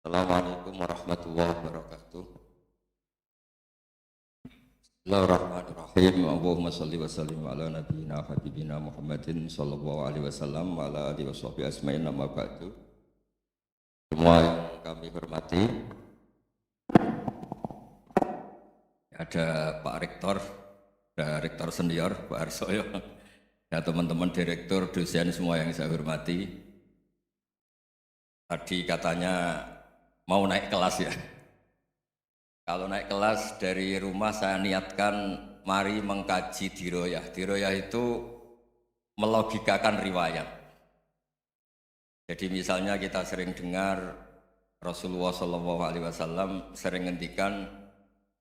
Assalamualaikum warahmatullahi wabarakatuh. Bismillahirrahmanirrahim. Allahumma salli wa sallim ala nabiyyina habibina Muhammadin sallallahu alaihi wasallam wa ala alihi washabihi asma'in amma ba'du. Semua yang kami hormati, ada Pak Rektor, ada Rektor Senior Pak Arsoyo, ya teman-teman direktur, dosen semua yang saya hormati. Tadi katanya mau naik kelas ya. Kalau naik kelas dari rumah saya niatkan mari mengkaji diroyah. Diroyah itu melogikakan riwayat. Jadi misalnya kita sering dengar Rasulullah SAW sering ngendikan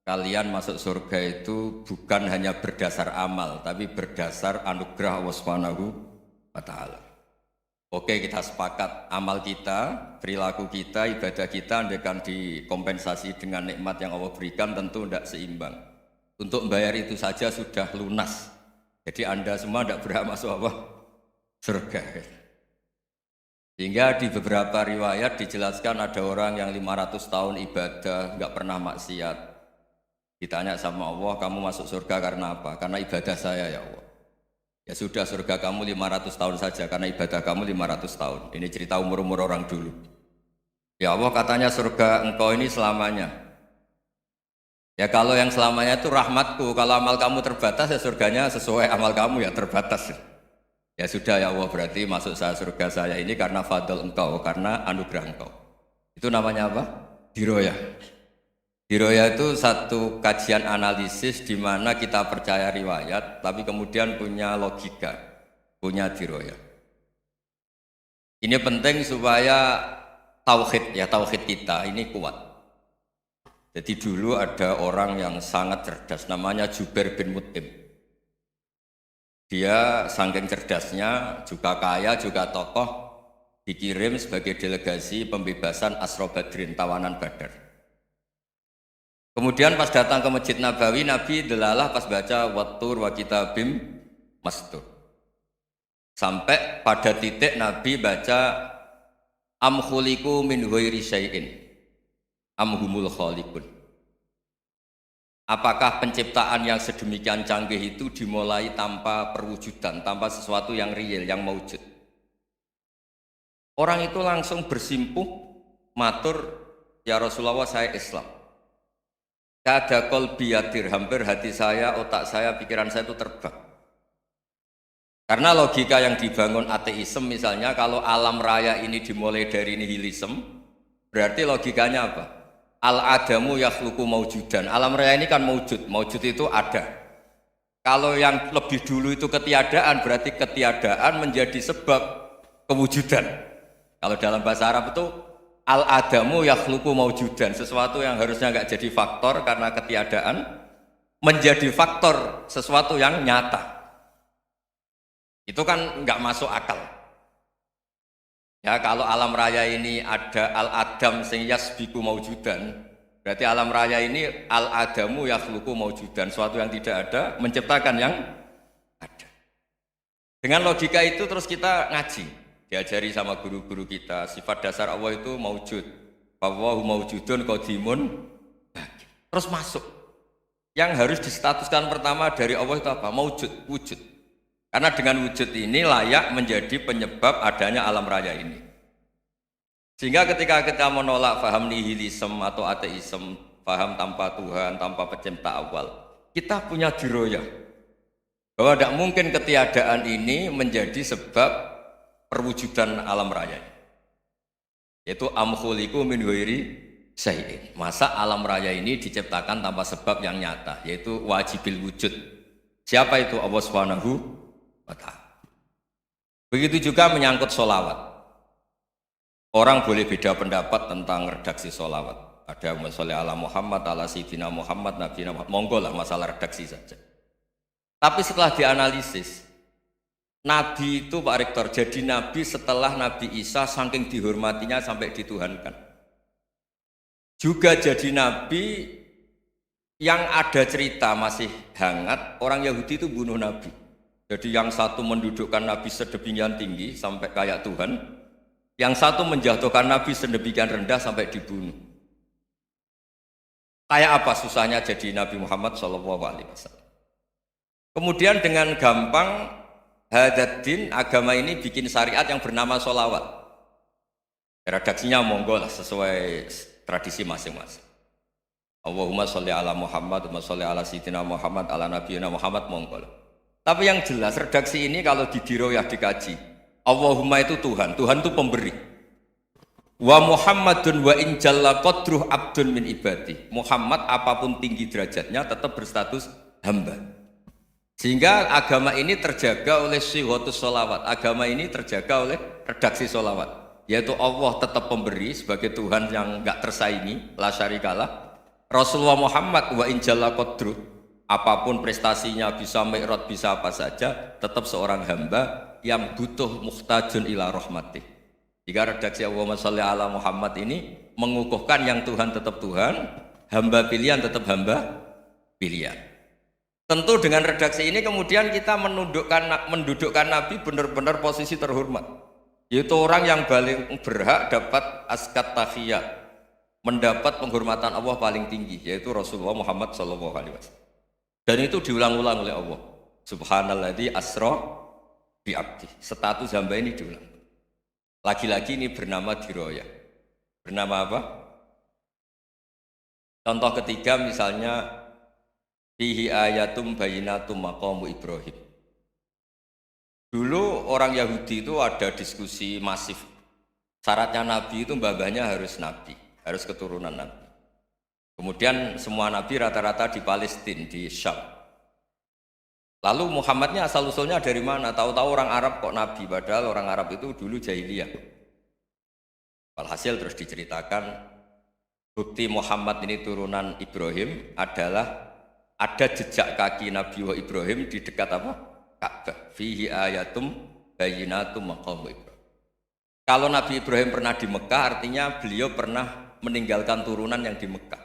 kalian masuk surga itu bukan hanya berdasar amal, tapi berdasar anugerah Allah Subhanahu wa Ta'ala. Oke, kita sepakat amal kita, perilaku kita, ibadah kita andaikan dikompensasi dengan nikmat yang Allah berikan tentu tidak seimbang. Untuk membayar itu saja sudah lunas. Jadi Anda semua tidak berhak masuk apa? Surga. Sehingga di beberapa riwayat dijelaskan ada orang yang 500 tahun ibadah, nggak pernah maksiat. Ditanya sama Allah, kamu masuk surga karena apa? Karena ibadah saya ya Allah. Ya sudah, surga kamu 500 tahun saja karena ibadah kamu 500 tahun. Ini cerita umur-umur orang dulu. Ya Allah, katanya surga engkau ini selamanya. Ya kalau yang selamanya itu rahmatku. Kalau amal kamu terbatas ya surganya sesuai amal kamu ya terbatas. Ya sudah ya Allah, berarti masuk saya surga saya ini karena fadl engkau, karena anugerah engkau. Itu namanya apa? Diroyah. Diroyah itu satu kajian analisis di mana kita percaya riwayat, tapi kemudian punya logika, punya diroyah. Ini penting supaya tauhid kita ini kuat. Jadi dulu ada orang yang sangat cerdas, namanya Jubair bin Mut'im. Dia saking cerdasnya, juga kaya, juga tokoh, dikirim sebagai delegasi pembebasan Asra Badrin, tawanan Badar. Kemudian pas datang ke Masjid Nabawi, Nabi delalah pas baca Wattur wa kitabim mastur. Sampai pada titik Nabi baca am khuliqu min ghairi syai'in am humul khaliqun. Apakah penciptaan yang sedemikian canggih itu dimulai tanpa perwujudan, tanpa sesuatu yang real, yang maujud? Orang itu langsung bersimpuh matur, ya Rasulullah saya Islam. Kada qalbi yadir, hampir hati saya, otak saya, pikiran saya itu terbang. Karena logika yang dibangun ateisme misalnya, kalau alam raya ini dimulai dari nihilisme, berarti logikanya apa? Al-adamu yakhluqu maujudan. Alam raya ini kan maujud, maujud itu ada. Kalau yang lebih dulu itu ketiadaan, berarti ketiadaan menjadi sebab kewujudan. Kalau dalam bahasa Arab itu al-adamu yakhluqu maujudan, sesuatu yang harusnya nggak jadi faktor karena ketiadaan menjadi faktor sesuatu yang nyata. Itu kan nggak masuk akal. Ya kalau alam raya ini ada al-adam sing yasbiku maujudan, berarti alam raya ini al-adamu yakhluqu maujudan, sesuatu yang tidak ada menciptakan yang ada. Dengan logika itu terus kita ngaji. Diajari sama guru-guru kita, sifat dasar Allah itu maujud. Allahu maujudun qadimun. Terus masuk. Yang harus distatuskan pertama dari Allah itu apa? Maujud, wujud. Karena dengan wujud ini layak menjadi penyebab adanya alam raya ini. Sehingga ketika kita menolak faham nihilisme atau ateisme, faham tanpa Tuhan, tanpa pencipta awal, kita punya diroyah. Bahwa tidak mungkin ketiadaan ini menjadi sebab perwujudan alam raya, yaitu am khuliqu min ghairi syai'in. Masa alam raya ini diciptakan tanpa sebab yang nyata, yaitu wajibil wujud. Siapa itu? Allah Subhanahu wa Ta'ala. Begitu juga menyangkut sholawat. Orang boleh beda pendapat tentang redaksi sholawat. Ada sholli ala Muhammad, ala Sayyidina Muhammad, Nabi Muhammad. Monggo lah masalah redaksi saja. Tapi setelah dianalisis, Nabi itu Pak Rektor, jadi Nabi setelah Nabi Isa saking dihormatinya sampai dituhankan. Juga jadi Nabi yang ada cerita masih hangat, orang Yahudi itu bunuh Nabi. Jadi yang satu mendudukkan Nabi sedemikian tinggi sampai kayak Tuhan, Yang satu menjatuhkan Nabi sedemikian rendah sampai dibunuh. Kayak apa susahnya jadi Nabi Muhammad SAW. Kemudian dengan gampang Hadaddin agama ini bikin syariat yang bernama sholawat. Redaksinya monggo lah sesuai tradisi masing-masing. Allahumma sholli ala Muhammad, Allahumma sholli ala Sayyidina Muhammad, ala Nabiyina Muhammad, monggo lah. Tapi yang jelas redaksi ini kalau di diroyah dikaji, Allahumma itu Tuhan, Tuhan itu pemberi. Wa Muhammadun wa in jalla qadruh abdun min ibadi. Muhammad apapun tinggi derajatnya tetap berstatus hamba. Sehingga agama ini terjaga oleh syihotus sholawat. Agama ini terjaga oleh redaksi sholawat. Yaitu Allah tetap pemberi sebagai Tuhan yang enggak tersaingi, la syarikalah. Rasulullah Muhammad wa in jalla qadruh, apapun prestasinya, bisa mi'raj, bisa apa saja, tetap seorang hamba yang butuh muhtajun ila rahmatih. Jika redaksi Allahumma sholli ala Muhammad ini mengukuhkan yang Tuhan tetap Tuhan, hamba pilihan tetap hamba pilihan. Tentu dengan redaksi ini kemudian kita mendudukkan Nabi benar-benar posisi terhormat. Yaitu orang yang paling berhak dapat askat tahiyat, mendapat penghormatan Allah paling tinggi, yaitu Rasulullah Muhammad SAW. Dan itu diulang-ulang oleh Allah. Subhanalladzi asra bi'abdi. Status hamba ini diulang. Lagi-lagi ini bernama diroyah. Bernama apa? Contoh ketiga misalnya fihi ayatum bayinatum maqamu Ibrahim. Dulu orang Yahudi itu ada diskusi masif. Syaratnya Nabi itu mbah-mbahnya harus Nabi, harus keturunan Nabi. Kemudian semua Nabi rata-rata di Palestina, di Syam. Lalu Muhammadnya asal-usulnya dari mana? Tahu-tahu orang Arab kok Nabi, padahal orang Arab itu dulu jahiliyah. Walhasil terus diceritakan bukti Muhammad ini turunan Ibrahim adalah ada jejak kaki Nabi Ibrahim di dekat apa? Ka'bah. Fihi ayatum bayinatum maqamu Ibrahim. Kalau Nabi Ibrahim pernah di Mekah, artinya beliau pernah meninggalkan turunan yang di Mekah.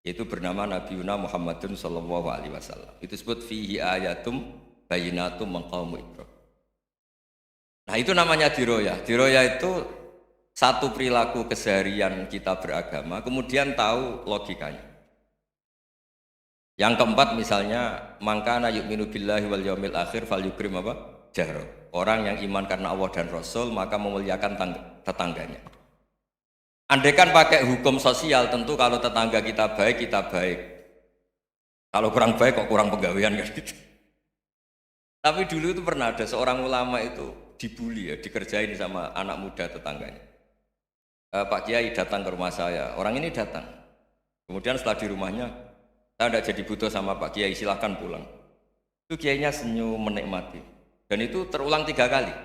Yaitu bernama Nabiuna Muhammadun sallallahu alaihi wasallam. Itu disebut fihi ayatum bayinatum maqamu Ibrahim. Nah, itu namanya diroyah. Diroyah itu satu perilaku keseharian kita beragama, kemudian tahu logikanya. Yang keempat misalnya mangkana yu'minu billahi wal yaumil akhir falyukrim apa? Jaro. Orang yang iman karena Allah dan Rasul maka memuliakan tetangganya. Andaikan pakai hukum sosial tentu kalau tetangga kita baik, kita baik. Kalau kurang baik kok kurang penggawean kan gitu. Tapi dulu itu pernah ada seorang ulama itu dibully ya, dikerjain sama anak muda tetangganya. Pak Kiai datang ke rumah saya, orang ini datang. Kemudian setelah di rumahnya, saya tidak jadi butuh sama Pak Kiai, silahkan pulang. Itu Kiainya senyum menikmati. Dan itu terulang 3 kali.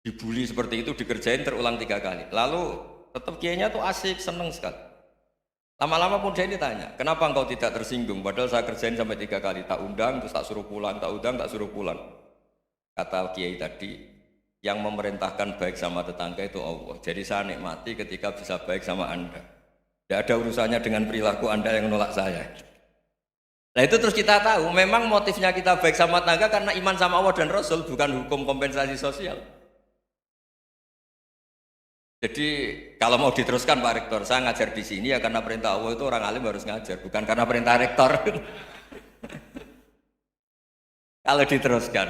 Dibully seperti itu, dikerjain terulang 3 kali. Lalu tetap Kiainya tuh asik, seneng sekali. Lama-lama pun dia ini tanya, kenapa engkau tidak tersinggung? Padahal saya kerjain sampai 3 kali, tak undang, terus tak suruh pulang, tak undang, tak suruh pulang. Kata Kiai tadi, yang memerintahkan baik sama tetangga itu Allah. Jadi saya nikmati ketika bisa baik sama Anda. Tidak ada urusannya dengan perilaku Anda yang menolak saya. Nah itu terus kita tahu, memang motifnya kita baik sama tetangga karena iman sama Allah dan Rasul, bukan hukum kompensasi sosial. Jadi kalau mau diteruskan Pak Rektor, saya ngajar di sini ya karena perintah Allah itu orang alim harus ngajar, bukan karena perintah Rektor. Kalau diteruskan.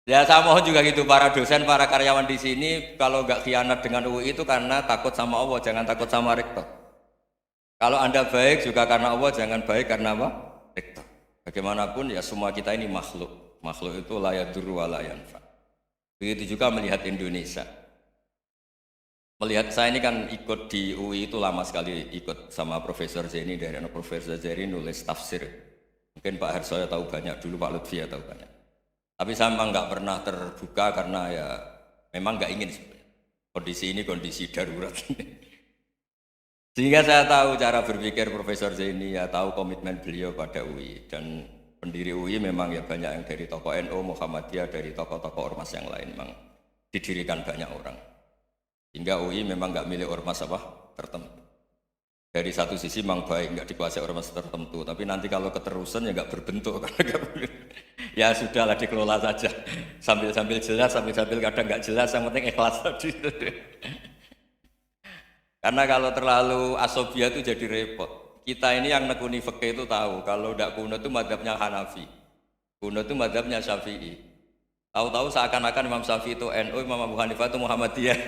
Ya saya mohon juga gitu para dosen, para karyawan di sini kalau nggak khianat dengan UI itu karena takut sama Allah, jangan takut sama rektor. Kalau Anda baik juga karena Allah, jangan baik karena apa? Rektor. Bagaimanapun ya semua kita ini makhluk. Makhluk itu la yadurru wa la yanfa. Begitu juga melihat Indonesia. Melihat saya ini kan ikut di UI itu lama sekali, ikut sama Profesor Zaini, dari anak Profesor Zaini nulis tafsir. Mungkin Pak Harsoyo tahu banyak, dulu Pak Lutfi tahu banyak. Tapi saya memang nggak pernah terbuka karena ya memang nggak ingin sebenarnya. Kondisi ini kondisi darurat. Sehingga saya tahu cara berpikir Profesor Zaini, ya tahu komitmen beliau pada UI. Dan pendiri UI memang ya banyak yang dari tokoh NU, Muhammadiyah, dari tokoh-tokoh ormas yang lain memang didirikan banyak orang. Hingga UI memang nggak milik ormas apa tertentu. Dari satu sisi memang baik, nggak dikuasai orang tertentu, tapi nanti kalau keterusan ya nggak berbentuk. Ya sudahlah dikelola saja, sambil jelas, sambil kadang nggak jelas, yang penting ikhlas tadi. Karena kalau terlalu asobia itu jadi repot. Kita ini yang nekuni fikih itu tahu, kalau tidak kuno itu madhabnya Hanafi, kuno itu madhabnya Syafi'i. Tahu-tahu seakan-akan Imam Syafi'i itu NU, Imam Abu Hanifah itu Muhammadiyah.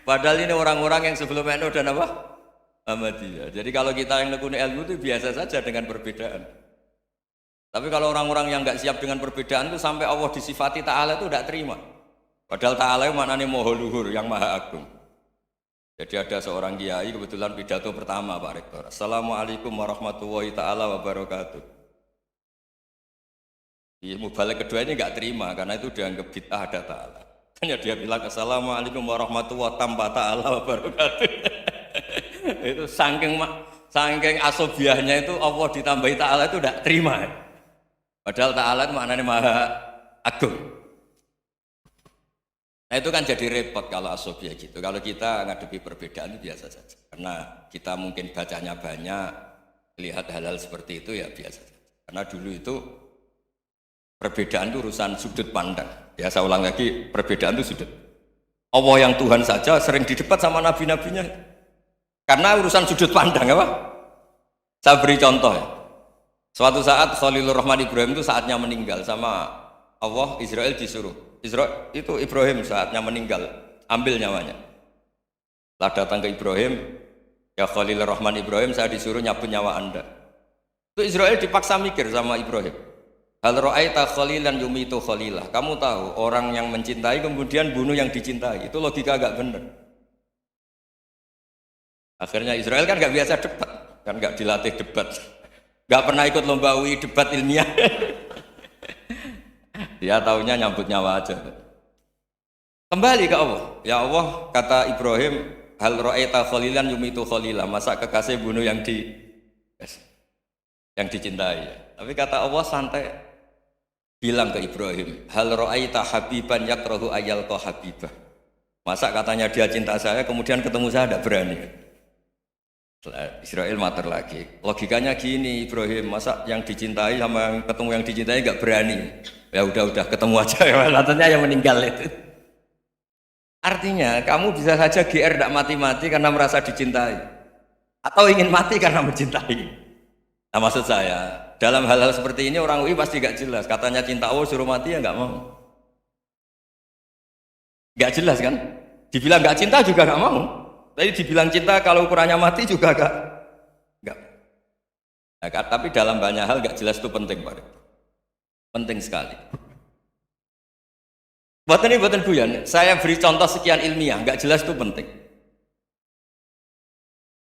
Padahal ini orang-orang yang sebelum NU dan apa? Muhammadiyah. Jadi kalau kita yang nekuni ilmu itu biasa saja dengan perbedaan. Tapi kalau orang-orang yang nggak siap dengan perbedaan itu sampai Allah disifati Ta'ala itu tidak terima. Padahal Ta'ala itu maknanya Maha Luhur, yang Maha Agung. Jadi ada seorang kiai kebetulan pidato pertama Pak Rektor. Assalamualaikum warahmatullahi ta'ala wabarakatuh. Ilmu balik kedua ini nggak terima karena itu dianggap bid'ah ada Ta'ala. Hanya dia bilang Assalamualaikum warahmatullahi ta'ala wabarakatuh. Itu saking asobiahnya itu Allah ditambahi Ta'ala itu tidak terima. Padahal Ta'ala itu maknanya Maha Agung. Nah itu kan jadi repot kalau asobiah gitu. Kalau kita ngadepi perbedaan itu biasa saja. Karena kita mungkin bacanya banyak, lihat hal-hal seperti itu ya biasa saja. Karena dulu itu perbedaan itu urusan sudut pandang. Ya saya ulang lagi, perbedaan itu sudut. Allah yang Tuhan saja sering didebat sama nabi-nabinya. Karena urusan sudut pandang apa? Saya beri contoh ya. Suatu saat Khalilur Rahman Ibrahim itu saatnya meninggal sama Allah, Israel disuruh. Israel itu Ibrahim saatnya meninggal, ambil nyawanya. Setelah datang ke Ibrahim, ya Khalilur Rahman Ibrahim, saya disuruh nyabut nyawa Anda. Itu Israel dipaksa mikir sama Ibrahim. Hal ra'aita khalilan yumitu khalilah. Kamu tahu orang yang mencintai kemudian bunuh yang dicintai. Itu logika agak benar. Akhirnya Israel kan nggak biasa debat, kan nggak dilatih debat, nggak pernah ikut lomba UI debat ilmiah. Dia taunya nyambut nyawa aja. Kembali ke Allah. Ya Allah, kata Ibrahim, hal ra'aita khalilan yumitu khalilah. Masa kekasih bunuh yang dicintai. Tapi kata Allah santai. Bilang ke Ibrahim, hal ra'aita habiban yakrahu ayyalqa habibah. Masa katanya dia cinta saya, kemudian ketemu saya tidak berani. Israel mater lagi. Logikanya gini Ibrahim, masa yang dicintai sama yang ketemu yang dicintai nggak berani. Ya udah ketemu aja ya, katanya yang meninggal itu. Artinya kamu bisa saja GR tidak mati-mati karena merasa dicintai, atau ingin mati karena mencintai. Nah maksud saya, dalam hal-hal seperti ini orang UI pasti gak jelas. Katanya cinta Allah suruh mati ya nggak mau. Gak jelas kan? Dibilang gak cinta juga gak mau. Tapi dibilang cinta kalau ukurannya mati juga gak. Nah, tapi dalam banyak hal gak jelas itu penting Pak. Penting sekali. Buatan buyan, saya beri contoh sekian ilmiah, gak jelas itu penting.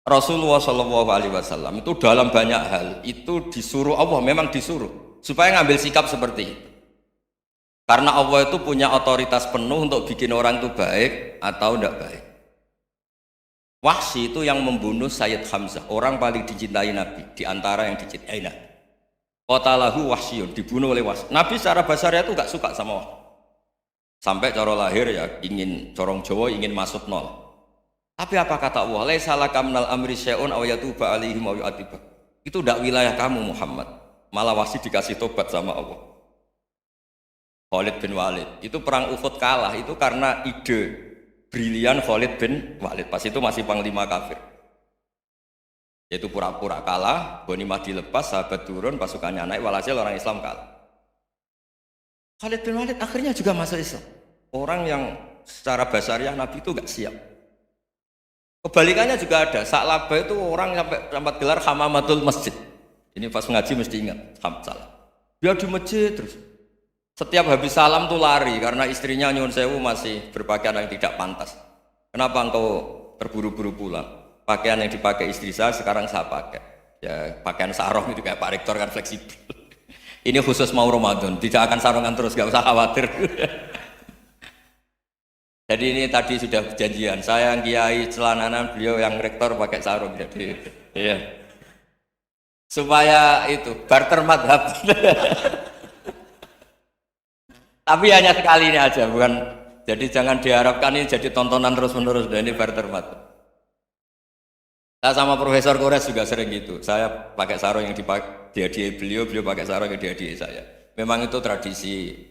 Rasulullah SAW itu dalam banyak hal itu disuruh Allah, memang disuruh supaya ngambil sikap seperti itu. Karena Allah itu punya otoritas penuh untuk bikin orang itu baik atau tidak baik. Wahsy itu yang membunuh Sayyid Hamzah, orang paling dicintai Nabi di antara yang dicintai Nabi. Qatalahu Wahsyun, dibunuh oleh Wahsy. Nabi secara basarnya itu gak suka sama Wahsy. Sampai cara lahir ya ingin corong Jawa ingin masuk nol. Tapi apa kata Allah? Laisa laka minal amri syai'un aw yatuba alaihim aw yu'adzibah. Itu tidak wilayah kamu Muhammad. Malah Wahsy dikasih tobat sama Allah. Khalid bin Walid. Itu perang Uhud kalah itu karena ide brilian Khalid bin Walid. Pas itu masih panglima kafir. Yaitu pura-pura kalah, ghanimah dilepas, sahabat turun, pasukannya naik, walhasil orang Islam kalah. Khalid bin Walid akhirnya juga masuk Islam. Orang yang secara basariah Nabi itu gak siap. Kebalikannya juga ada. Sa'labah itu orang sampai gelar hamamatul masjid. Ini pas ngaji mesti ingat. Salah. Dia di masjid terus. Setiap habis salam tuh lari karena istrinya nyuwun sewu masih berpakaian yang tidak pantas. Kenapa engkau terburu-buru pulang? Pakaian yang dipakai istri saya sekarang saya pakai. Ya pakaian sarung itu kayak Pak Rektor kan fleksibel. Ini khusus mau Ramadan, tidak akan sarungan terus, gak usah khawatir. Jadi ini tadi sudah perjanjian, saya yang kiai celananan, beliau yang rektor pakai sarung. Jadi iya. Supaya itu barter madhab. Tapi hanya sekali ini aja, bukan. Jadi jangan diharapkan ini jadi tontonan terus menerus. Dan ini barter madhab. Saya sama Profesor Kores juga sering gitu. Saya pakai sarung yang dihadiahi beliau, beliau pakai sarung yang dihadiahi saya. Memang itu tradisi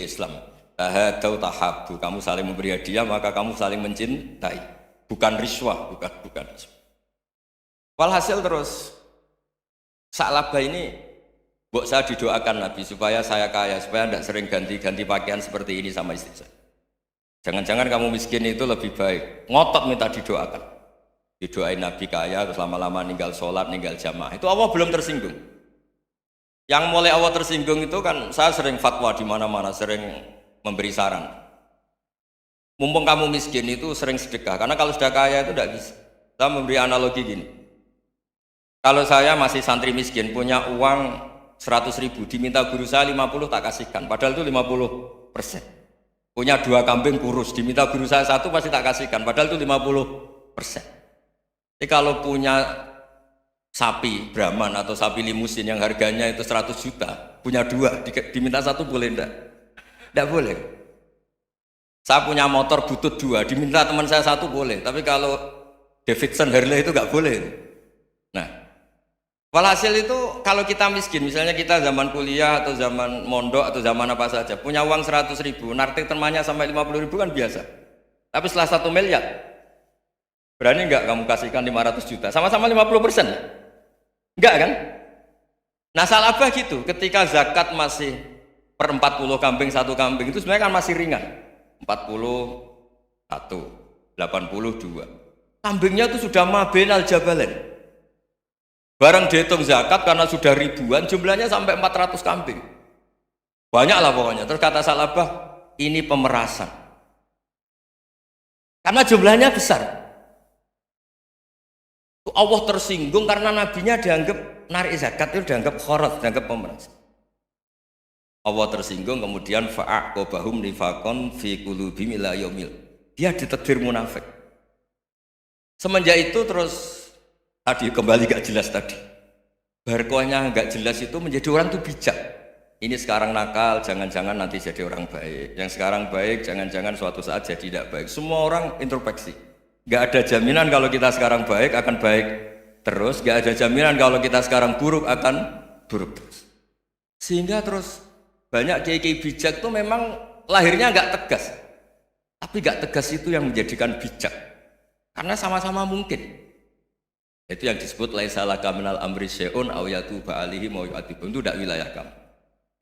Islam. Tahadau tahabu, kamu saling memberi hadiah maka kamu saling mencintai. Bukan riswah, bukan riswah. Walhasil terus Sa'labah ini mbok saya didoakan Nabi supaya saya kaya, supaya tidak sering ganti-ganti pakaian seperti ini sama istri saya. Jangan-jangan kamu miskin itu lebih baik. Ngotot minta didoakan. Didoain Nabi kaya, terus lama-lama ninggal sholat, ninggal jamaah. Itu Allah belum tersinggung. Yang mulai Allah tersinggung itu kan saya sering fatwa di mana-mana, sering memberi saran. Mumpung kamu miskin itu sering sedekah, karena kalau sudah kaya itu tidak bisa. Saya memberi analogi gini. Kalau saya masih santri miskin, punya uang 100.000, diminta guru saya 50 tak kasihkan, padahal itu 50%. Punya 2 kambing kurus, diminta guru saya 1 pasti tak kasihkan, padahal itu 50%. Jadi kalau punya sapi Brahman atau sapi limusin yang harganya itu 100 juta, punya 2, diminta 1 boleh enggak? Enggak boleh. Saya punya motor butut 2, diminta teman saya 1 boleh, tapi kalau Davidson Harley itu enggak boleh. Nah, walhasil itu kalau kita miskin, misalnya kita zaman kuliah atau zaman mondok atau zaman apa saja, punya uang 100.000, nartik temannya sampai 50.000 kan biasa. Tapi setelah 1 miliar, berani enggak kamu kasihkan 500 juta? Sama-sama 50%? Enggak kan? Nah Sa'labah gitu, ketika zakat masih per 40 kambing 1 kambing itu sebenarnya kan masih ringan. 41, 82. Kambingnya itu sudah mabenal jabalen. Barang dihitung zakat karena sudah ribuan, jumlahnya sampai 400 kambing. Banyak lah pokoknya. Terus kata Sa'labah, ini pemerasan. Karena jumlahnya besar. Allah tersinggung karena nabinya dianggap narik zakat itu dianggap khorat, dianggap pemeras. Allah tersinggung kemudian fa'aqobahum nifaqon fi qulubihim ila yaumil. Dia ditegur munafik. Semenjak itu terus tadi kembali gak jelas tadi. Barkohnya gak jelas itu menjadi orang tuh bijak. Ini sekarang nakal, jangan-jangan nanti jadi orang baik. Yang sekarang baik, jangan-jangan suatu saat jadi tidak baik. Semua orang introspeksi. Gak ada jaminan kalau kita sekarang baik akan baik terus, gak ada jaminan kalau kita sekarang buruk akan buruk terus. Sehingga terus banyak kiai-kiai bijak itu memang lahirnya gak tegas, tapi gak tegas itu yang menjadikan bijak, karena sama-sama mungkin. Itu yang disebut laisa laka minal amri syai'un aw yatuba alaihim wa yu'adzibum, itu tidak wilayah kamu.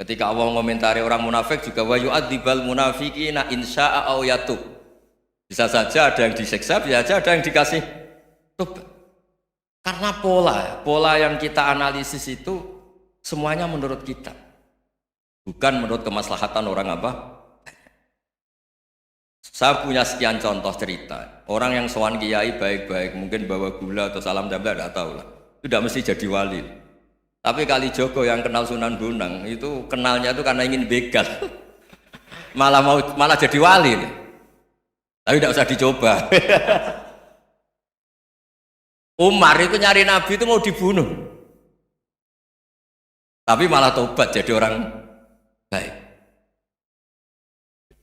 Ketika Allah mengomentari orang munafik juga wa yu'adzibal munafiqina insya'a aw yatub. Bisa saja ada yang disiksa, bisa saja ada yang dikasih tobat. Karena pola yang kita analisis itu semuanya menurut kita, bukan menurut kemaslahatan orang apa. Saya punya sekian contoh cerita. Orang yang sowan kiai baik-baik, mungkin bawa gula atau salam jambla, tidak tahu lah. Itu tidak mesti jadi wali. Tapi Kalijogo yang kenal Sunan Bonang itu kenalnya itu karena ingin begal, malah jadi wali. Tapi tidak usah dicoba. Umar itu nyari Nabi itu mau dibunuh, tapi malah tobat jadi orang baik.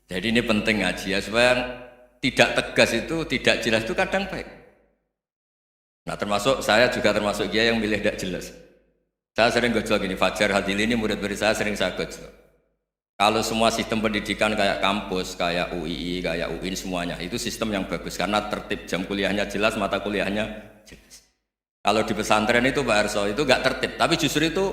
Jadi ini penting ngaji ya, supaya tidak tegas itu, tidak jelas itu kadang baik. Nah termasuk saya juga termasuk dia yang milih tidak jelas. Saya sering gojol gini, Fajar Hadili ini murid-murid saya sering saya gojol. Kalau semua sistem pendidikan kayak kampus, kayak UII, kayak UIN semuanya, itu sistem yang bagus karena tertib, jam kuliahnya jelas, mata kuliahnya jelas. Kalau di pesantren itu Pak Arso itu gak tertib, tapi justru itu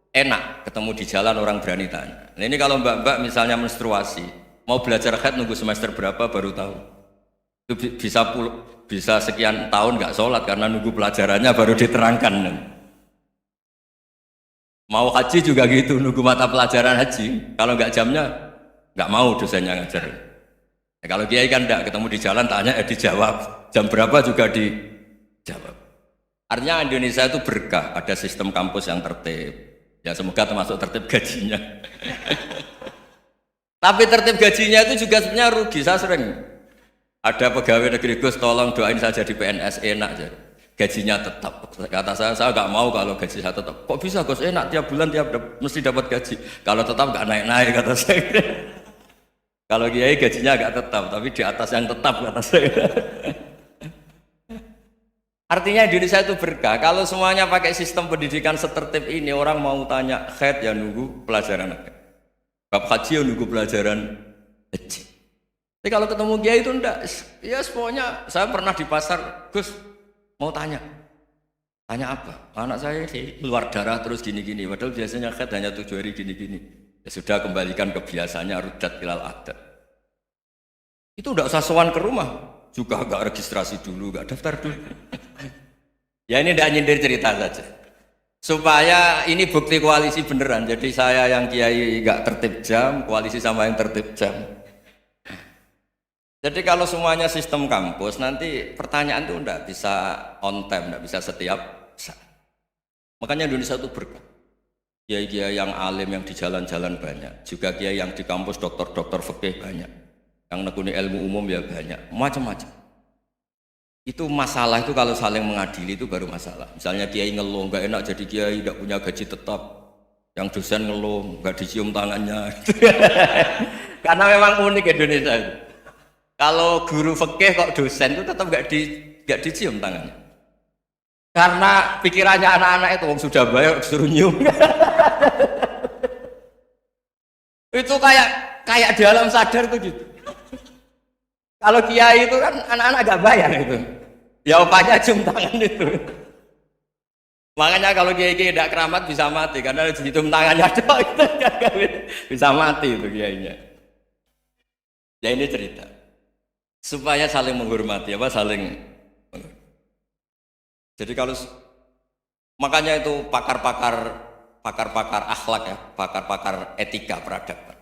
enak, ketemu di jalan orang berani tanya. Nah, ini kalau mbak-mbak misalnya menstruasi, mau belajar haid nunggu semester berapa baru tahu. Itu bisa sekian tahun gak sholat karena nunggu pelajarannya baru diterangkan. Mau haji juga gitu, nunggu mata pelajaran haji. Kalau nggak jamnya, nggak mau dosennya ngajar. Ya, kalau kiai kan enggak, ketemu di jalan tanya, dijawab. Jam berapa juga dijawab. Artinya Indonesia itu berkah, ada sistem kampus yang tertib. Ya semoga termasuk tertib gajinya. Tapi tertib gajinya itu juga sebenarnya rugi. Saya sering ada pegawai negeri Gus, tolong doain saya jadi PNS enak jadi. Gajinya tetap, kata saya nggak mau kalau gaji saya tetap. Kok bisa Gus, enak tiap bulan mesti dapat gaji. Kalau tetap nggak naik-naik kata saya. Kalau kiai gajinya nggak tetap, tapi di atas yang tetap kata saya. Artinya Indonesia itu berkah. Kalau semuanya pakai sistem pendidikan setertib ini, orang mau tanya khaid ya nunggu pelajaran khaid. Bab haji ya nunggu pelajaran haji. Tapi kalau ketemu kiai itu enggak, ya pokoknya saya pernah di pasar, Gus mau tanya apa? Anak saya keluar darah terus gini-gini, padahal biasanya khaid hanya 7 hari gini-gini. Ya sudah kembalikan ke biasanya, rudat ilal adat. Itu enggak usah sowan ke rumah, juga enggak registrasi dulu, enggak daftar dulu. Ya ini enggak nyindir cerita saja. Supaya ini bukti koalisi beneran. Jadi saya yang kiai enggak tertib jam, koalisi sama yang tertib jam. Jadi kalau semuanya sistem kampus, nanti pertanyaan itu enggak bisa on time, enggak bisa setiap saat. Makanya Indonesia itu berkah. Kiai-kiai yang alim yang di jalan-jalan banyak, juga kiai yang di kampus dokter-dokter fikih banyak, yang nekuni ilmu umum ya banyak, macam-macam. Itu masalah itu kalau saling mengadili itu baru masalah. Misalnya kiai ngeluh, enggak enak jadi kiai, enggak punya gaji tetap. Yang dosen ngeluh, enggak dicium tangannya. Karena memang unik Indonesia itu. Kalau guru fikih kok dosen itu tetap enggak dicium tangannya. Karena pikirannya anak-anak itu sudah bayar disuruh nyium. Itu kayak di alam sadar tuh gitu. Kalau kiai itu kan anak-anak enggak bayar itu. Ya opanya cium tangan itu. Makanya kalau kiai-kiai tidak keramat bisa mati karena cium tangannya doang itu bisa mati itu kiainya. Ya ini cerita. Supaya saling menghormati saling. Jadi kalau makanya itu pakar-pakar akhlak ya, pakar-pakar etika peradaban.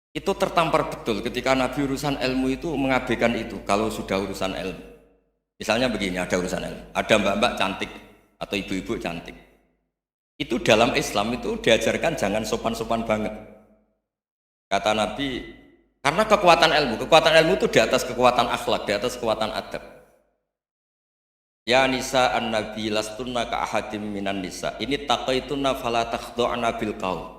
Itu tertampar betul ketika Nabi urusan ilmu itu mengabaikan itu kalau sudah urusan ilmu. Misalnya begini, ada urusan ilmu, ada mbak-mbak cantik atau ibu-ibu cantik. Itu dalam Islam itu diajarkan jangan sopan-sopan banget. Kata Nabi, karena kekuatan ilmu itu di atas kekuatan akhlak, di atas kekuatan adab. Ya nisa an-nabi lastunna ka ahadim minan nisa. Ini taqaitunna fala takhdu'na bil qaul.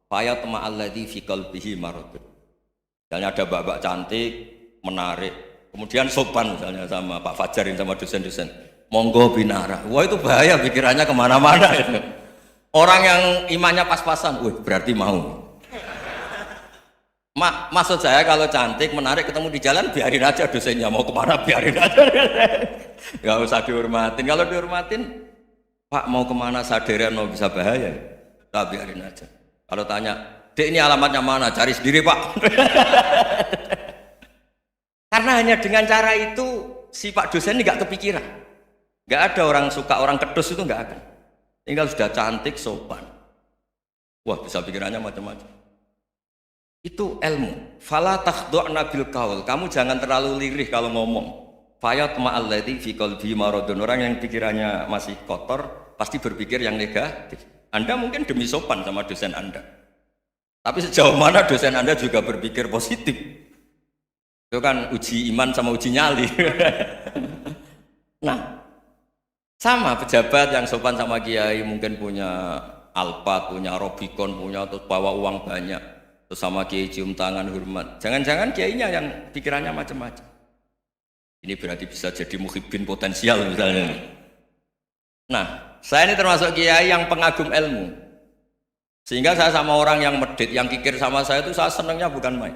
Fa yatma alladzi fi qalbihi marad. Misalnya ada mbak-mbak cantik, menarik, kemudian sopan misalnya sama Pak Fajarin sama dosen-dosen. Monggo binara. Wah itu bahaya pikirannya kemana-mana itu. Orang yang imannya pas-pasan, berarti mau. Maksud saya kalau cantik, menarik ketemu di jalan biarin aja dosennya mau kemana biarin aja. Gak usah dihormatin. Kalau dihormatin, Pak mau kemana sadarian mau bisa bahaya. Nah, biarin aja. Kalau tanya, Dek ini alamatnya mana? Cari sendiri Pak. Karena hanya dengan cara itu si Pak dosen ini gak kepikiran. Gak ada orang suka orang kedus itu gak akan. Tinggal sudah cantik, sopan. Wah bisa pikirannya macam-macam. Itu ilmu. Fala takhdu'na bil qaul. Kamu jangan terlalu lirih kalau ngomong. Fayat ma'alladzi fi qalbi maradun. Orang yang pikirannya masih kotor pasti berpikir yang negatif. Anda mungkin demi sopan sama dosen Anda. Tapi sejauh mana dosen Anda juga berpikir positif. Itu kan uji iman sama uji nyali. Nah, sama pejabat yang sopan sama kiai mungkin punya Alphard, punya Robicon, punya terus bawa uang banyak. Terus sama kiai cium tangan hormat. Jangan-jangan kiainya yang pikirannya macam-macam. Ini berarti bisa jadi muhibbin potensial misalnya. Nah, saya ini termasuk kiai yang pengagum ilmu. Sehingga saya sama orang yang medit, yang kikir sama saya itu saya senangnya bukan main.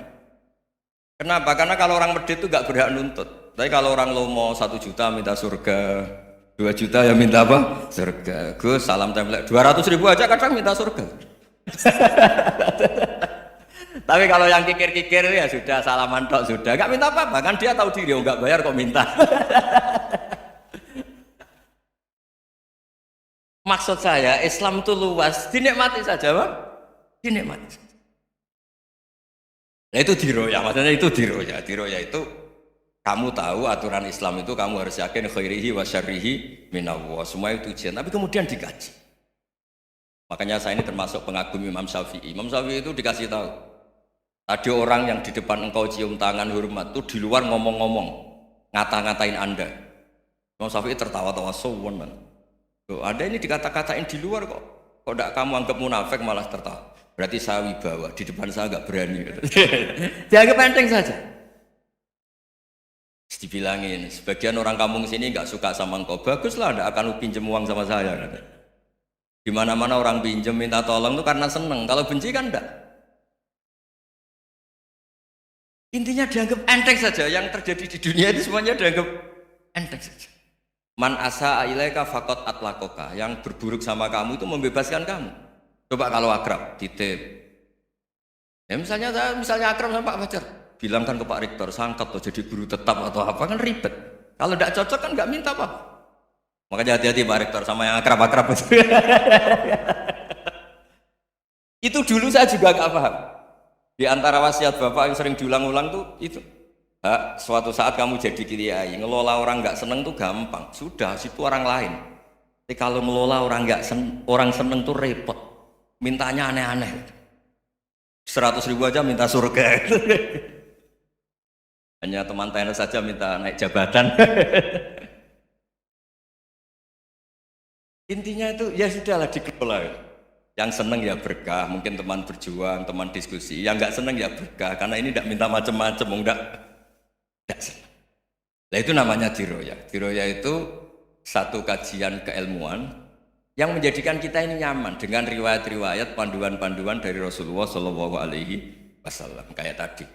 Kenapa? Karena kalau orang medit itu gak berhak nuntut. Tapi kalau orang lomo 1 juta minta surga, 2 juta ya minta apa? Surga. Gus salam template 200.000 aja kadang minta surga. Tapi kalau yang kikir-kikir ya sudah salaman tok sudah, gak minta apa-apa kan dia tahu diri, gak bayar kok minta. Maksud saya Islam itu luas, dinikmati saja Pak, dinikmati saja. Nah itu diroya, maksudnya itu diroya itu kamu tahu aturan Islam itu kamu harus yakin khairihi wa syarrihi minallah, semua itu ujian, tapi kemudian dikaji. Makanya saya ini termasuk pengagum Imam Syafi'i. Imam Syafi'i itu dikasih tahu. Tadi orang yang di depan engkau cium tangan hormat itu di luar ngomong-ngomong, ngata-ngatain Anda. Imam Syafi'i tertawa-tawa sowan. Loh, Anda ini dikata-katain di luar kok tidak kamu anggap munafik malah tertawa. Berarti saya wibawa, di depan saya nggak berani. Dianggap penting saja. Dibilangin, sebagian orang kampung sini nggak suka sama engkau, baguslah, nggak akan pinjem uang sama saya. Di mana-mana orang pinjem minta tolong tuh karena seneng, kalau benci kan enggak. Intinya dianggap enteng saja, yang terjadi di dunia itu semuanya dianggap enteng saja. Man asa ilaika faqat atlakoka, yang berburuk sama kamu itu membebaskan kamu. Coba kalau akrab, titip. Ya misalnya akrab sama Pak Fajar, bilangkan ke Pak Rektor, sangkat atau jadi guru tetap atau apa, kan ribet. Kalau tidak cocok kan nggak minta apa. Makanya hati-hati Pak Rektor sama yang akrab-akrab itu. Itu dulu saya juga nggak paham. Di antara wasiat Bapak yang sering diulang-ulang tuh itu. Suatu saat kamu jadi kiai, ngelola orang nggak seneng tuh gampang. Sudah, situ orang lain. Tapi kalau ngelola orang nggak orang seneng tuh repot. Mintanya aneh-aneh. 100.000 aja minta surga. Hanya teman tenis saja minta naik jabatan. Intinya itu ya sudahlah dikelola. Yang seneng ya berkah, mungkin teman berjuang, teman diskusi. Yang nggak seneng ya berkah, karena ini tidak minta macam-macam, enggak seneng. Nah itu namanya diroya. Diroya itu satu kajian keilmuan yang menjadikan kita ini nyaman dengan riwayat-riwayat, panduan-panduan dari Rasulullah Shallallahu Alaihi Wasallam kayak tadi.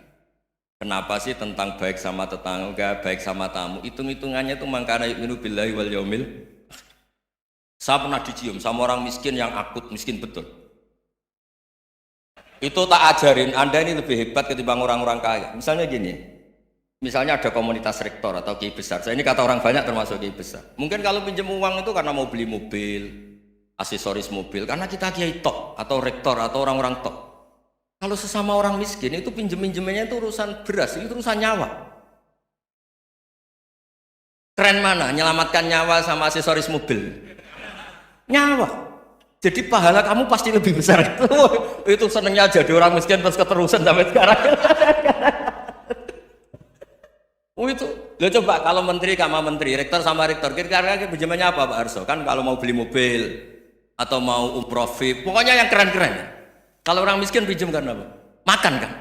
Kenapa sih tentang baik sama tetangga, baik sama tamu? Hitung-hitungannya itu mangkana yu'minu billahi wal yaumil. Saya pernah dicium sama orang miskin yang akut, miskin betul. Itu tak ajarin, Anda ini lebih hebat ketimbang orang-orang kaya. Misalnya gini, misalnya ada komunitas rektor atau kiai besar. Saya ini kata orang banyak termasuk kiai besar. Mungkin kalau pinjam uang itu karena mau beli mobil, aksesoris mobil, karena kita kiai top atau rektor atau orang-orang top. Kalau sesama orang miskin itu pinjem-pinjemannya itu urusan beras, itu urusan nyawa. Keren mana? Menyelamatkan nyawa sama aksesoris mobil. Nyawa. Jadi pahala kamu pasti lebih besar. Itu senengnya jadi orang miskin terus keterusan sampai sekarang. Itu. Lo coba kalau menteri sama menteri, rektor sama rektor, kira-kira pinjamannya apa Pak Arso? Kan kalau mau beli mobil atau mau umroh VIP, pokoknya yang keren-keren. Kalau orang miskin pinjam kan apa? Makan kan?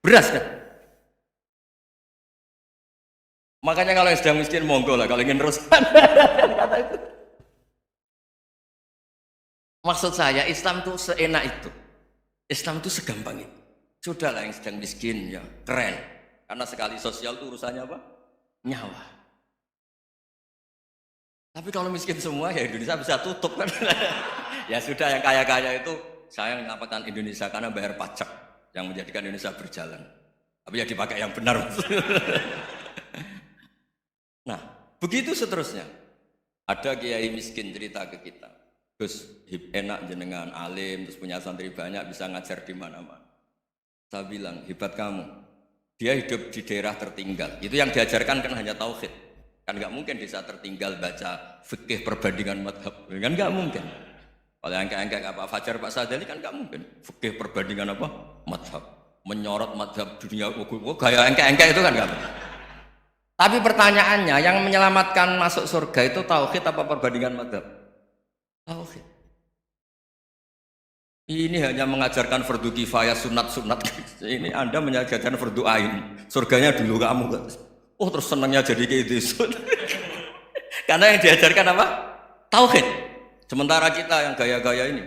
Beras kan? Makanya kalau yang sedang miskin monggo lah, kalau ingin teruskan. Kata itu. Maksud saya Islam itu seenak itu, Islam itu segampang itu. Sudahlah yang sedang miskin ya keren, karena sekali sosial itu urusannya apa? Nyawa. Tapi kalau miskin semua ya Indonesia bisa tutup kan? Ya sudah yang kaya-kaya itu saya menyelamatkan Indonesia karena bayar pajak yang menjadikan Indonesia berjalan. Tapi ya dipakai yang benar. Nah begitu seterusnya. Ada kiai miskin cerita ke kita. Gus, enak jenengan alim, terus punya santri banyak, bisa ngajar di mana-mana. Saya bilang, hebat kamu. Dia hidup di daerah tertinggal. Itu yang diajarkan kan hanya tauhid. Kan nggak mungkin bisa tertinggal baca fikih perbandingan madhab. Kan nggak mungkin. Kalau yang kayak Pak Fajar, Pak Sadali kan nggak mungkin. Fikih perbandingan apa? Madhab. Menyorot madhab dunia. Gaya engke-engke itu kan nggak mungkin. Tapi pertanyaannya, yang menyelamatkan masuk surga itu tauhid apa perbandingan madhab? Tauhid. Ini hanya mengajarkan fardu kifayah sunat-sunat. Ini Anda mengajarkan fardu ain. Surganya dulu kamu. Oh terus senangnya jadi kayak gitu. Karena yang diajarkan apa? Tauhid. Sementara kita yang gaya-gaya ini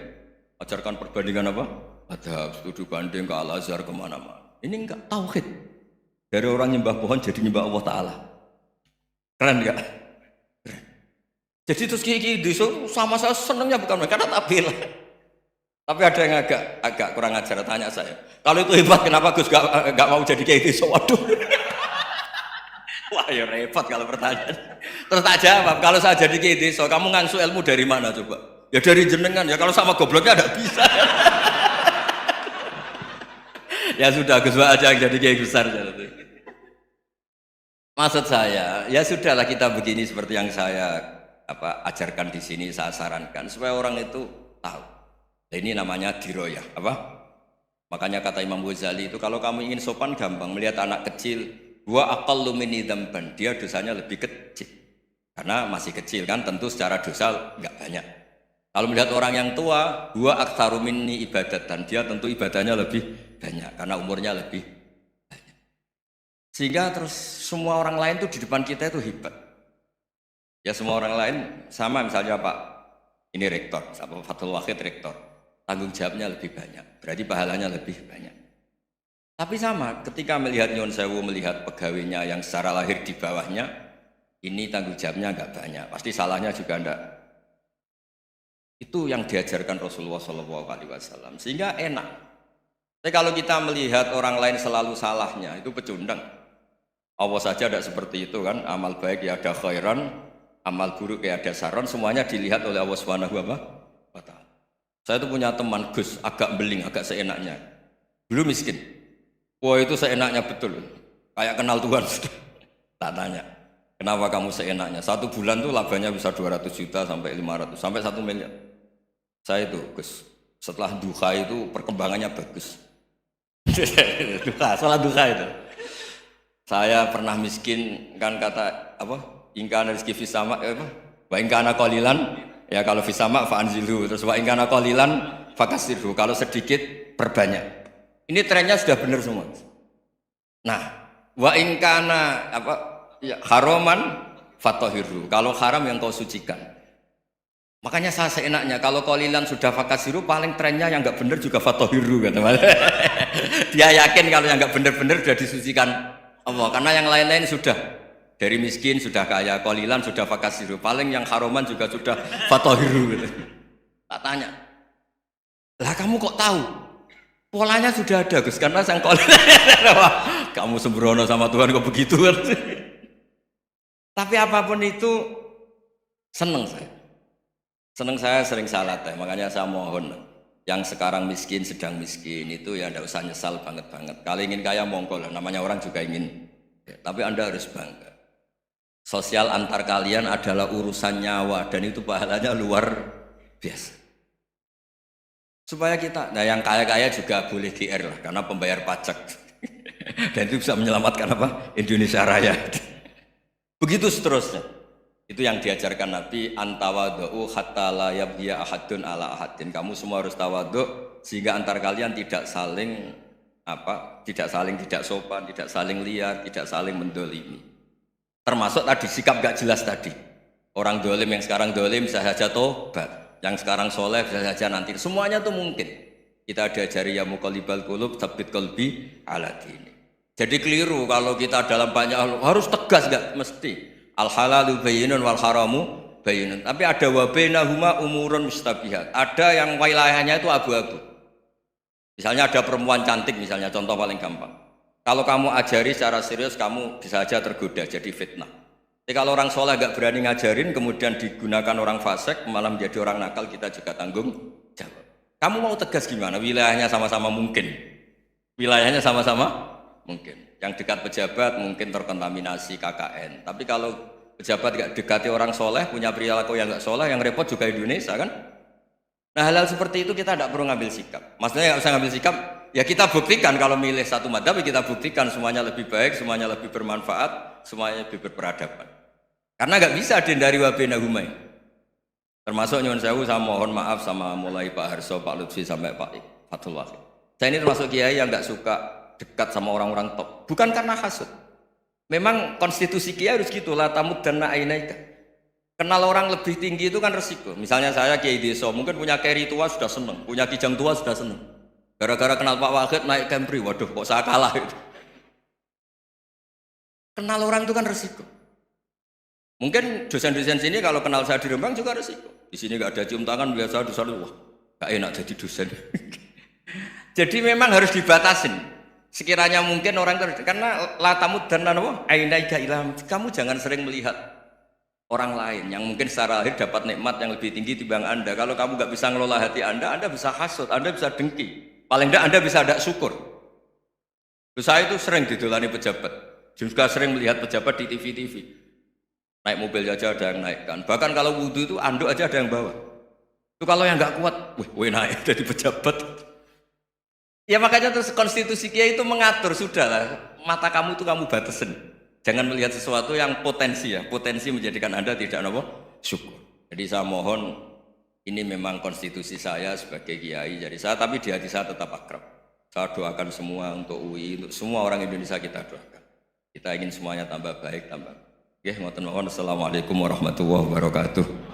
ajarkan perbandingan apa? Ada studi banding ke Al-Azhar kemana-mana. Ini enggak tauhid. Dari orang nyembah pohon jadi nyembah Allah Ta'ala. Keren enggak? Jadi terus kiki sama saya senangnya bukan karena tak bilang. Tapi ada yang agak kurang ajar, tanya saya. Kalau itu hebat kenapa Gus gak mau jadi kayak gitu? Waduh. Wah ya repot kalau pertanyaan. Terus tak jawab, kalau saya jadi kayak gitu, kamu ngangsu ilmu dari mana coba? Ya dari jenengan ya, kalau sama gobloknya ada bisa. Ya sudah Gus aja yang jadi kayak besar. Maksud saya, ya sudahlah kita begini seperti yang saya ajarkan di sini, saya sarankan supaya orang itu tahu. Nah, ini namanya diroyah, apa? Makanya kata Imam Ghazali itu kalau kamu ingin sopan gampang, melihat anak kecil, wa aqallu minni dzamban, dia dosanya lebih kecil. Karena masih kecil kan, tentu secara dosa enggak banyak. Kalau melihat orang yang tua, wa aktsaru minni ibadatan, dia tentu ibadahnya lebih banyak karena umurnya lebih banyak. Sehingga terus semua orang lain tuh di depan kita itu hebat. Ya semua orang lain sama, misalnya Pak ini rektor, Pak Fathul Wahid rektor, tanggung jawabnya lebih banyak, berarti pahalanya lebih banyak. Tapi sama, ketika melihat Nyun Sewu, melihat pegawainya yang secara lahir di bawahnya, ini tanggung jawabnya nggak banyak, pasti salahnya juga enggak. Itu yang diajarkan Rasulullah SAW, sehingga enak. Tapi kalau kita melihat orang lain selalu salahnya, itu pecundang. Allah saja tidak seperti itu kan, amal baik ya ada khairan, amal buruk ya ada saron, semuanya dilihat oleh Allah Subhanahu wa Ta'ala. Saya itu punya teman Gus, agak beling, agak seenaknya. Dulu miskin. Wah itu seenaknya betul. Kayak kenal Tuhan sudah. Tak tanya, kenapa kamu seenaknya? 1 bulan tuh labanya bisa 200 juta sampai 500, sampai 1 miliar. Saya itu Gus, setelah duha itu perkembangannya bagus. Sholat duha itu. Saya pernah miskin, kan kata apa? Ingkana rizki fisama, wa ingkana qalilan, ya kalau fisama fa'anzilu, terus wa ingkana qalilan fakasirhu, kalau sedikit perbanyak. Ini trennya sudah benar semua. Nah, wa ingkana apa? Ya, haroman fatohiru, kalau haram yang kau sucikan. Makanya saya seenaknya, kalau qalilan sudah fakasiru, paling trennya yang nggak benar juga fatohiru kan. Dia yakin kalau yang nggak benar-benar sudah disucikan Allah, karena yang lain-lain sudah dari miskin sudah kaya, qalilan sudah fakasiru, paling yang haroman juga sudah fatohiru gitu. Tak tanya, lah kamu kok tahu? Polanya sudah ada Gus, karena sang qalilan. Kamu sembrono sama Tuhan kok begitu kan? Tapi apapun itu seneng saya. Seneng saya sering salah teh, makanya saya mohon yang sekarang miskin, sedang miskin itu ya tidak usah nyesal banget-banget. Kalau ingin kaya monggo lah, namanya orang juga ingin. Ya, tapi Anda harus bangga. Sosial antar kalian adalah urusan nyawa dan itu pahalanya luar biasa. Supaya kita, nah yang kaya-kaya juga boleh GR lah karena pembayar pajak. Dan itu bisa menyelamatkan apa? Indonesia Raya. Begitu seterusnya. Itu yang diajarkan Nabi, antawadhu hatta la yabghiya ahadun ala ahadin. Kamu semua harus tawadhu sehingga antar kalian tidak saling tidak sopan, tidak saling liar, tidak saling mendolimi. Termasuk tadi sikap gak jelas tadi. Orang dolim yang sekarang dolim bisa saja tobat, yang sekarang soleh bisa saja nanti. Semuanya tuh mungkin. Kita diajari ya muqallibal qulub tsabbit qalbi ala dini. Jadi keliru kalau kita dalam banyak hal harus tegas, gak mesti. Al halalu bayyinun wal haramu bayyinun. Tapi ada wa bainahuma umurun mustabihat. Ada yang wilayahnya itu abu-abu. Misalnya ada perempuan cantik, misalnya contoh paling gampang. Kalau kamu ajari secara serius, kamu bisa saja tergoda jadi fitnah. Tapi kalau orang soleh gak berani ngajarin, kemudian digunakan orang fasik, malah menjadi orang nakal, kita juga tanggung jawab. Kamu mau tegas gimana? Wilayahnya sama-sama mungkin. Wilayahnya sama-sama mungkin. Yang dekat pejabat mungkin terkontaminasi KKN. Tapi kalau pejabat gak dekati orang soleh, punya perilaku yang gak soleh, yang repot juga Indonesia kan? Nah hal-hal seperti itu kita tidak perlu ngambil sikap. Maksudnya nggak usah ngambil sikap, ya kita buktikan kalau milih satu madzhab, kita buktikan semuanya lebih baik, semuanya lebih bermanfaat, semuanya lebih berperadaban. Karena nggak bisa dihindari wa bainahuma. Termasuk nyuwun sewu, saya mohon maaf sama mulai Pak Harso, Pak Lutfi sampai Pak Fathul Wahid. Saya ini termasuk kiai yang nggak suka dekat sama orang-orang top, bukan karena hasud. Memang konstitusi kiai harus gitu, la tamuddanna ainaika. Kenal orang lebih tinggi itu kan resiko. Misalnya saya kiai desa, mungkin punya keri tua sudah seneng, punya kijang tua sudah seneng. Gara-gara kenal Pak Wahid naik Kempri, waduh kok saya kalah itu. Kenal orang itu kan resiko. Mungkin dosen-dosen sini kalau kenal saya di Rembang juga resiko. Di sini nggak ada cium tangan, biasa dosen, wah gak enak jadi dosen. Jadi memang harus dibatasin. Sekiranya mungkin orang terus, karena latamud dan nanawa ainaika ilham, kamu jangan sering melihat orang lain yang mungkin secara lahir dapat nikmat yang lebih tinggi dibanding Anda. Kalau kamu nggak bisa ngelola hati Anda bisa hasut, Anda bisa dengki. Paling tidak Anda bisa ada syukur. Saya itu sering didolani pejabat, juga sering melihat pejabat di TV. Naik mobil aja ada yang naikkan. Bahkan kalau wudhu itu anduk aja ada yang bawa. Itu kalau yang nggak kuat, wih naik jadi pejabat. Ya makanya terus konstitusi kiai itu mengatur, sudahlah mata kamu itu kamu batasin. Jangan melihat sesuatu yang potensi ya, potensi menjadikan Anda tidak syukur. Jadi saya mohon, ini memang konstitusi saya sebagai kiai, jadi saya, tapi di hati saya tetap akrab. Saya doakan semua untuk UI, untuk semua orang Indonesia kita doakan. Kita ingin semuanya tambah baik, tambah. Nggih, ngoten mawon. Assalamualaikum warahmatullahi wabarakatuh.